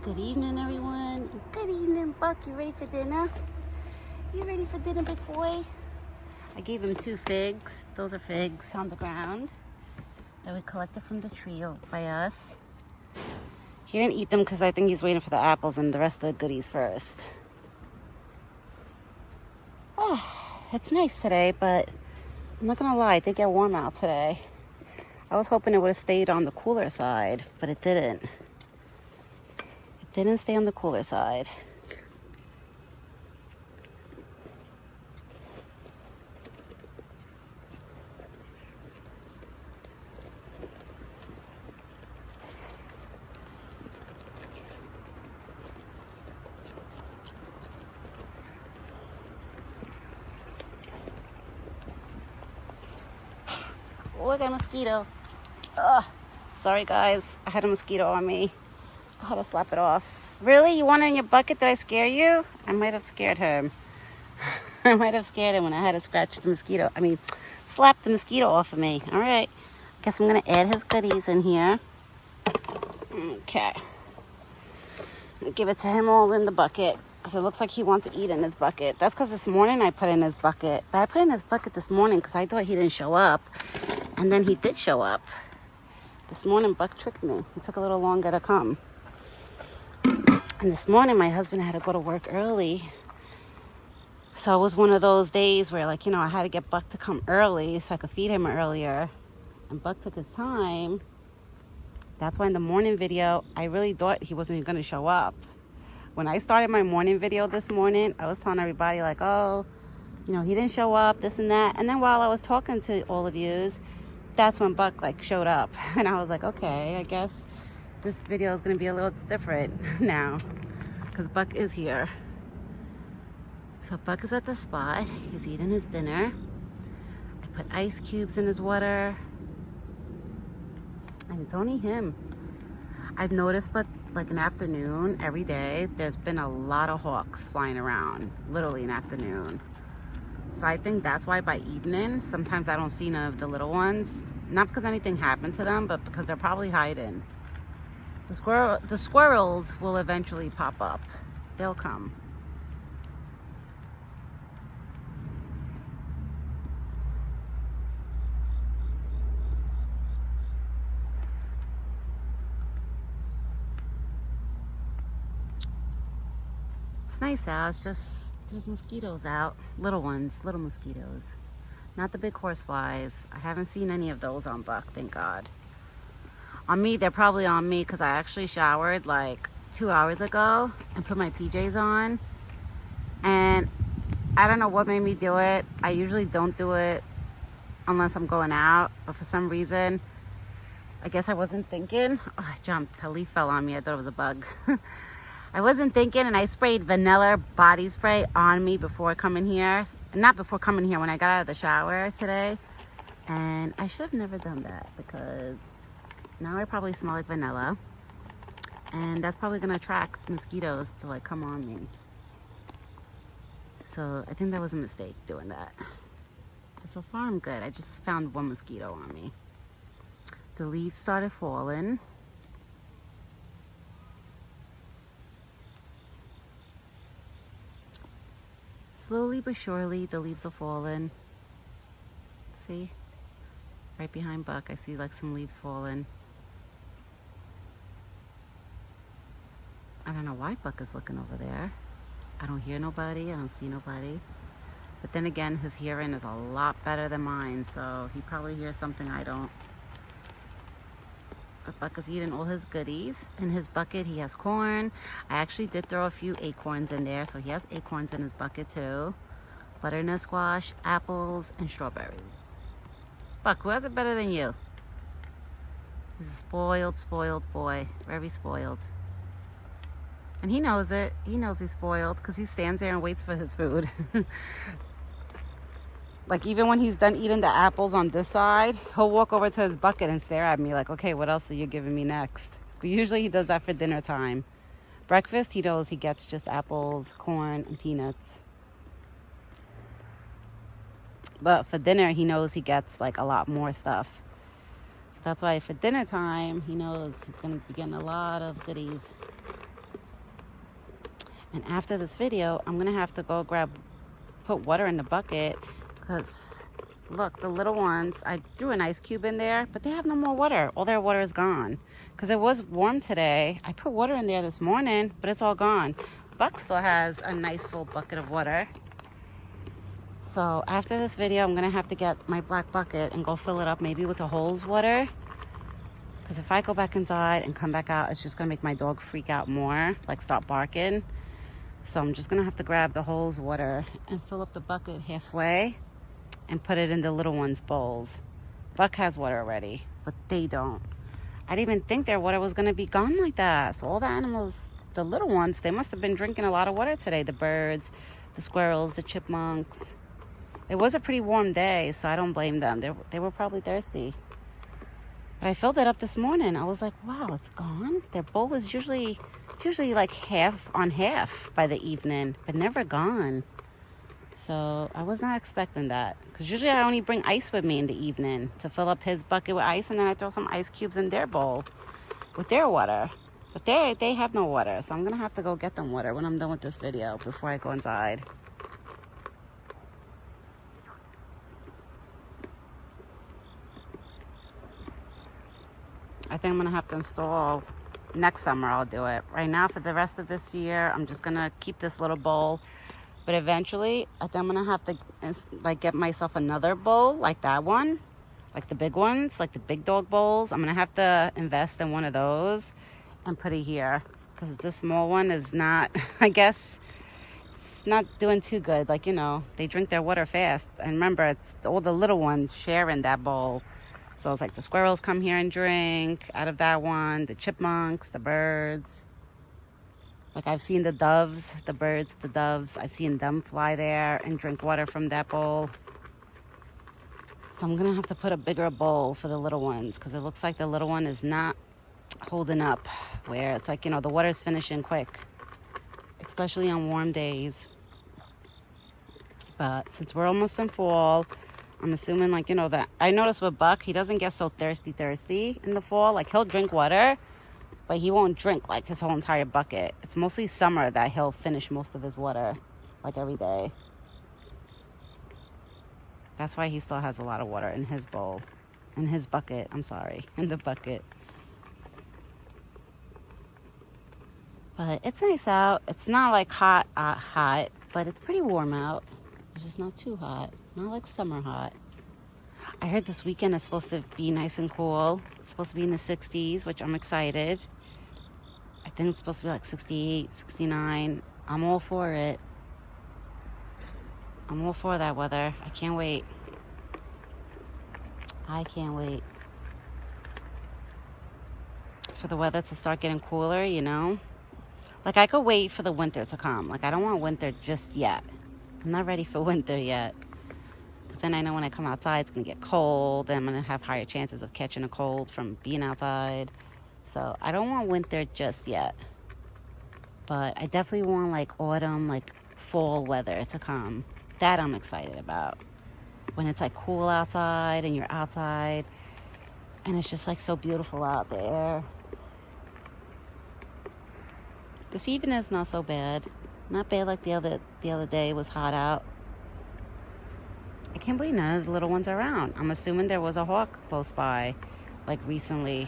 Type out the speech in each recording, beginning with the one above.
Good evening, everyone. Good evening, Buck. You ready for dinner? You ready for dinner, big boy? I gave him 2 figs. Those are figs on the ground that we collected from the tree by us. He didn't eat them because I think he's waiting for the apples and the rest of the goodies first. Oh, it's nice today, but I'm not gonna lie, it did get warm out today. I was hoping it would have stayed on the cooler side, but it didn't. It didn't stay on the cooler side. Look at a mosquito. Ugh. Sorry guys, I had a mosquito on me. I had to slap it off. Really? You want it in your bucket? Did I scare you? I might have scared him. I might have scared him when I had to scratch the mosquito. Slap the mosquito off of me. All right. Guess I'm going to add his goodies in here. Okay. Give it to him all in the bucket because it looks like he wants to eat in his bucket. That's because this morning I put in his bucket. But I put in his bucket this morning because I thought he didn't show up. And then he did show up. This morning, Buck tricked me. It took a little longer to come. And this morning, my husband had to go to work early. So it was one of those days where, I had to get Buck to come early so I could feed him earlier. And Buck took his time. That's why in the morning video, I really thought he wasn't going to show up. When I started my morning video this morning, I was telling everybody, he didn't show up, this and that. And then while I was talking to all of yous, that's when Buck showed up. And I was like, okay, I guess this video is going to be a little different now because Buck is here. So Buck is at the spot. He's eating his dinner. I put ice cubes in his water. And it's only him. I've noticed, but an afternoon, every day, there's been a lot of hawks flying around. Literally an afternoon. So I think that's why by evening, sometimes I don't see none of the little ones. Not because anything happened to them, but because they're probably hiding. The squirrels will eventually pop up. They'll come. It's nice out. It's just there's mosquitoes out. Little ones, little mosquitoes. Not the big horse flies. I haven't seen any of those on Buck, thank God. On me, they're probably on me because I actually showered 2 hours ago and put my PJs on. And I don't know what made me do it. I usually don't do it unless I'm going out. But for some reason, I guess I wasn't thinking. Oh, I jumped. A leaf fell on me. I thought it was a bug. I wasn't thinking, and I sprayed vanilla body spray on me before coming here. Not before coming here, when I got out of the shower today. And I should have never done that because now I probably smell like vanilla. And that's probably going to attract mosquitoes to come on me. So I think that was a mistake doing that. But so far I'm good. I just found one mosquito on me. The leaves started falling. Slowly but surely, the leaves are falling. See? Right behind Buck, I see some leaves falling. I don't know why Buck is looking over there. I don't hear nobody. I don't see nobody. But then again, his hearing is a lot better than mine, so he probably hears something I don't. But Buck is eating all his goodies. In his bucket, he has corn. I actually did throw a few acorns in there, so he has acorns in his bucket too. Butternut squash, apples, and strawberries. Buck, who has it better than you? He's a spoiled, spoiled boy. Very spoiled. And he knows it. He knows he's spoiled because he stands there and waits for his food. Even when he's done eating the apples on this side, he'll walk over to his bucket and stare at me okay, what else are you giving me next? But usually he does that for dinner time. Breakfast, he knows he gets just apples, corn, and peanuts. But for dinner, he knows he gets a lot more stuff. So that's why for dinner time, he knows he's going to be getting a lot of goodies. And after this video, I'm gonna have to go put water in the bucket, because look, the little ones, I threw an ice cube in there, but they have no more water. All their water is gone. Because it was warm today. I put water in there this morning, but it's all gone. Buck still has a nice full bucket of water. So after this video, I'm gonna have to get my black bucket and go fill it up, maybe with the hose water. Because if I go back inside and come back out, it's just gonna make my dog freak out more, like start barking. So I'm just gonna have to grab the hose water and fill up the bucket halfway and put it in the little ones' bowls. Buck has water already, but they don't. I didn't even think their water was gonna be gone like that. So all the animals, the little ones, they must have been drinking a lot of water today. The birds, the squirrels, the chipmunks. It was a pretty warm day, so I don't blame them. They were probably thirsty. But I filled it up this morning. I was like, wow, it's gone? Their bowl is usually like half on half by the evening, but never gone. So I was not expecting that. Because usually I only bring ice with me in the evening to fill up his bucket with ice, and then I throw some ice cubes in their bowl with their water. But they have no water, so I'm going to have to go get them water when I'm done with this video before I go inside. I think I'm going to have to install, next summer I'll do it. Right now, for the rest of this year, I'm just going to keep this little bowl. But eventually, I think I'm going to have to get myself another bowl like that one. Like the big ones, like the big dog bowls. I'm going to have to invest in one of those and put it here. Because this small one is not, I guess, not doing too good. Like, you know, they drink their water fast. And remember, it's all the little ones sharing that bowl. So it's like the squirrels come here and drink out of that one, the chipmunks, the birds. Like I've seen the doves, the birds, the doves, I've seen them fly there and drink water from that bowl. So I'm gonna have to put a bigger bowl for the little ones, because it looks like the little one is not holding up, where it's like, you know, the water's finishing quick, especially on warm days. But since we're almost in fall, I'm assuming, like, you know, that I noticed with Buck, he doesn't get so thirsty in the fall. Like, he'll drink water, but he won't drink, like, his whole entire bucket. It's mostly summer that he'll finish most of his water, like, every day. That's why he still has a lot of water in his bowl. In his bucket, I'm sorry, in the bucket. But it's nice out. It's not, like, hot, but it's pretty warm out. It's just not too hot. Not like summer hot. I heard this weekend is supposed to be nice and cool. It's supposed to be in the 60s, which I'm excited. I think it's supposed to be like 68, 69. I'm all for it. I'm all for that weather. I can't wait. I can't wait for the weather to start getting cooler, you know? Like, I could wait for the winter to come. Like, I don't want winter just yet. I'm not ready for winter yet. Because then I know when I come outside, it's going to get cold. And I'm going to have higher chances of catching a cold from being outside. So I don't want winter just yet. But I definitely want, like, autumn, like, fall weather to come. That I'm excited about. When it's, like, cool outside and you're outside. And it's just, like, so beautiful out there. This evening is not so bad. Not bad like the other day. It was hot out. I can't believe none of the little ones are around. I'm assuming there was a hawk close by, like recently.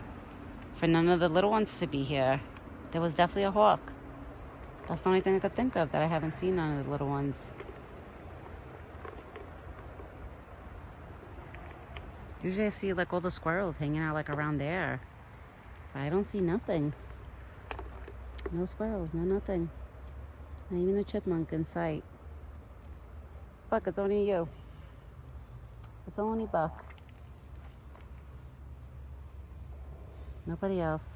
For none of the little ones to be here. There was definitely a hawk. That's the only thing I could think of, that I haven't seen none of the little ones. Usually I see like all the squirrels hanging out like around there. But I don't see nothing. No squirrels, no nothing. Not even a chipmunk in sight. Buck, it's only you. It's only Buck. Nobody else.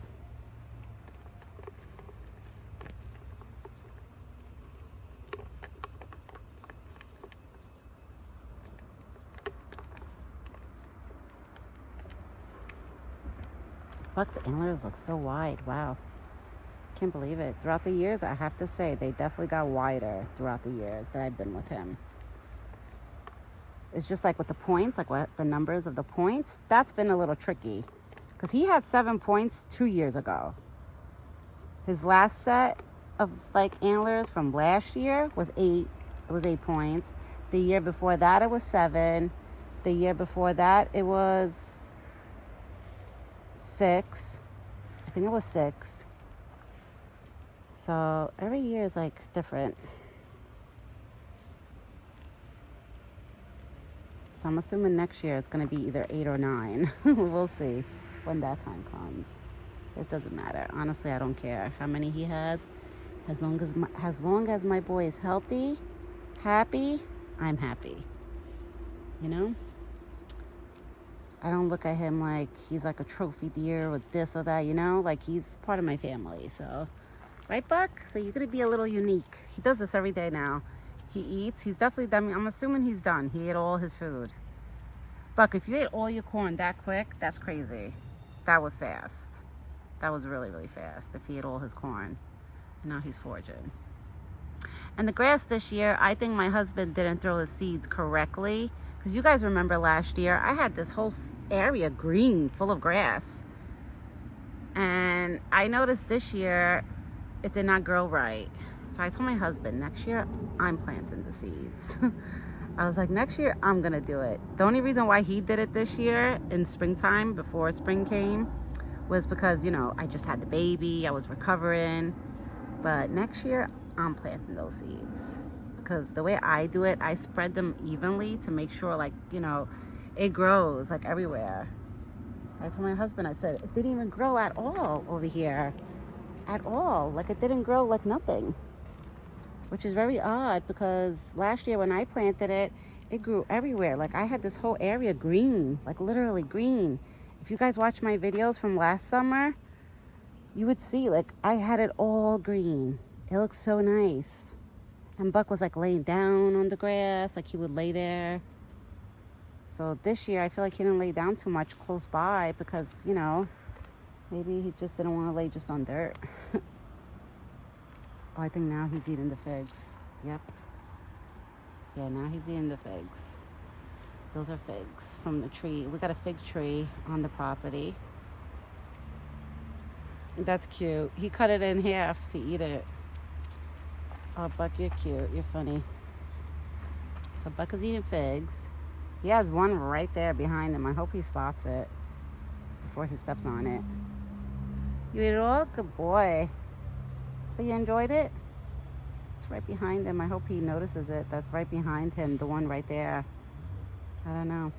Buck's antlers look so wide. Wow. Can't believe it. Throughout the years, I have to say, they definitely got wider throughout the years that I've been with him. It's just like with the points, like what the numbers of the points, that's been a little tricky. Because he had 7 points 2 years ago. His last set, of like antlers from last year was 8. It was 8 points. The year before that it was 7. The year before that it was 6. I think it was 6. So every year is like different. So I'm assuming next year it's going to be either 8 or 9. We'll see when that time comes. It doesn't matter. Honestly, I don't care how many he has. As long as my boy is healthy, happy, I'm happy. You know? I don't look at him like he's like a trophy deer with this or that, you know? Like he's part of my family, so. Right, Buck? So you're going to be a little unique. He does this every day now. He eats. He's definitely done. I'm assuming he's done. He ate all his food. Buck, if you ate all your corn that quick, that's crazy. That was fast. That was really, really fast if he ate all his corn. And now he's foraging. And the grass this year, I think my husband didn't throw the seeds correctly. Because you guys remember last year, I had this whole area green, full of grass. And I noticed this year, it did not grow right. So I told my husband, next year, I'm planting the seeds. I was like, next year, I'm going to do it. The only reason why he did it this year in springtime, before spring came, was because, you know, I just had the baby. I was recovering. But next year, I'm planting those seeds. Because the way I do it, I spread them evenly to make sure, like, you know, it grows, like, everywhere. I told my husband, I said, it didn't even grow at all over here. At all. Like, it didn't grow like nothing. Which is very odd because last year when I planted it, it grew everywhere. Like I had this whole area green, like literally green. If you guys watch my videos from last summer, you would see like I had it all green. It looks so nice. And Buck was like laying down on the grass, like he would lay there. So this year I feel like he didn't lay down too much close by because, you know, maybe he just didn't want to lay just on dirt. Oh, I think now he's eating the figs. Yep. Yeah, now he's eating the figs. Those are figs from the tree. We got a fig tree on the property. That's cute. He cut it in half to eat it. Oh, Buck, you're cute. You're funny. So Buck is eating figs. He has one right there behind him. I hope he spots it before he steps on it. You ate it all? Good boy. But you enjoyed it? It's right behind him. I hope he notices it. That's right behind him, the one right there. I don't know.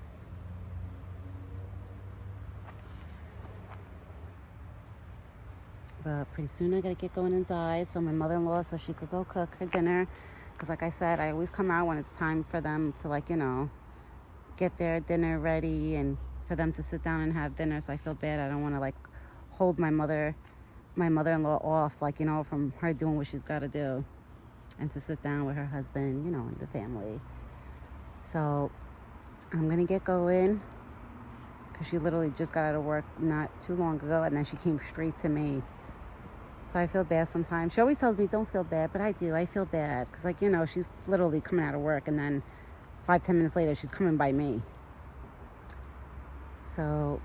But pretty soon I gotta get going inside so my mother-in-law so she could go cook her dinner. Because like I said, I always come out when it's time for them to, like, you know, get their dinner ready and for them to sit down and have dinner. So I feel bad. I don't want to like hold my mother-in-law off, like, you know, from her doing what she's got to do and to sit down with her husband, you know, and the family. So I'm gonna get going because she literally just got out of work not too long ago and then she came straight to me. So I feel bad sometimes. She always tells me don't feel bad, but I do. I feel bad because, like, you know, she's literally coming out of work and then 5-10 minutes later she's coming by me. So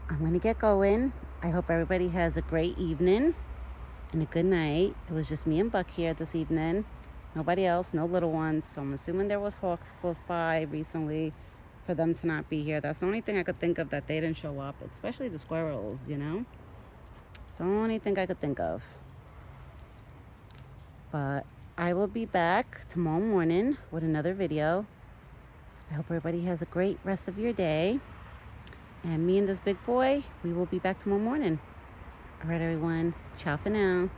I'm gonna get going. I hope everybody has a great evening and a good night. It was just me and Buck here this evening. Nobody else, no little ones. So I'm assuming there was hawks close by recently for them to not be here. That's the only thing I could think of that they didn't show up, especially the squirrels, you know? It's the only thing I could think of. But I will be back tomorrow morning with another video. I hope everybody has a great rest of your day. And me and this big boy, we will be back tomorrow morning. All right, everyone. Ciao for now.